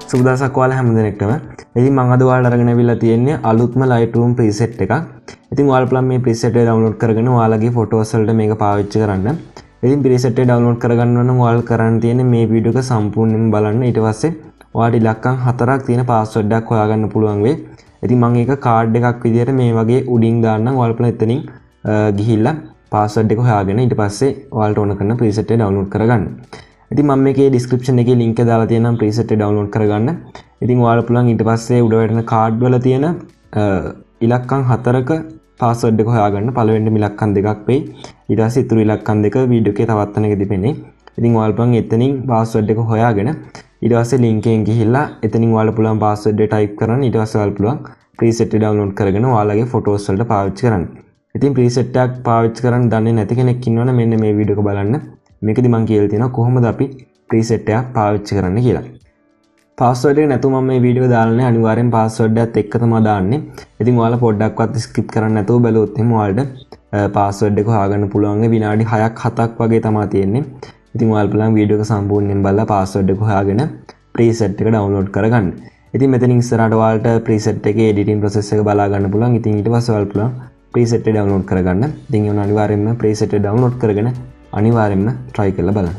සුබ දවසක් ඔයාලා හැමදෙනෙක්ටම. ඉතින් මම අද ඔයාලට අරගෙන අවිල්ලා තියෙන්නේ අලුත්ම Lightroom preset එකක්. ඉතින් ඔයාලා පුළුවන් මේ preset එක download කරගෙන ඔයාලගේ photos වලට මේක පාවිච්චි කරන්න. ඉතින් preset එක download කරගන්න නම් ඔයාලා කරන්න තියෙන්නේ මේ වීඩියෝ එක සම්පූර්ණයෙන්ම බලන්න. ඊට පස්සේ ඔයාලට ඉලක්කම් 4ක් තියෙන password එකක් හොයාගන්න පුළුවන් වෙයි. ඉතින් මම ඒක card එකක් විදියට මේ වගේ උඩින් දාන්නම්. ඔයාලා පුළුවන් එතනින් ගිහිල්ලා password එක හොයාගෙන ඊට පස්සේ ඔයාලට ඕන කරන preset එක download කරගන්න. ඉතින් මම මේකේ description එකේ link එක දාලා තියෙනවා preset එක download කරගන්න. ඉතින් ඔයාලා පුළුවන් ඊට පස්සේ උඩ වැටෙන card වල තියෙන ඉලක්කම් 4ක password එක හොයාගන්න. පළවෙනිම ඉලක්කම් දෙකක් වෙයි. ඊට පස්සේ ඉතුරු ඉලක්කම් දෙක වීඩියෝ එකේ තවත් තැනකදී පෙන්නේ. ඉතින් ඔයාලා පුළුවන් එතනින් password එක හොයාගෙන ඊට පස්සේ link එකෙන් ගිහිල්ලා එතනින් ඔයාලා පුළුවන් password එක type කරන්න. ඊට පස්සේ ඔයාලා පුළුවන් preset එක download කරගෙන ඔයාලගේ photos වලට පාවිච්චි කරන්න. ඉතින් preset එකක් පාවිච්චි කරන්න දන්නේ නැති කෙනෙක් ඉන්නවනේ මෙන්න මේ වීඩියෝ එක බලන්න. මේකදී මම කියලා තියෙනවා කොහොමද අපි preset එකක් පාවිච්චි කරන්න කියලා. password එක නැතුව මම මේ වීඩියෝ එක දාන්නේ අනිවාර්යෙන් password එකත් එක්ක තමයි දාන්නේ. ඉතින් ඔයාලා පොඩ්ඩක්වත් skip කරන්න නැතුව බැලුවොත් එහෙනම් ඔයාලට password එක හොයාගන්න පුළුවන් විනාඩි 6ක් 7ක් වගේ තමයි තියෙන්නේ. ඉතින් ඔයාලා බලන්න වීඩියෝ එක සම්පූර්ණයෙන් බලලා password එක හොයාගෙන preset එක download කරගන්න. ඉතින් මෙතනින් ඉස්සරහට ඔයාලට preset එකේ editing process එක බලා ගන්න පුළුවන්. ඉතින් ඊට පස්සේ ඔයාලා පුළුවන් preset එක download කරගන්න. ඉතින් ඒ අනිවාර්යෙන්ම preset එක download කරගෙන අනිවාර්යෙන්ම try කරලා බලන්න.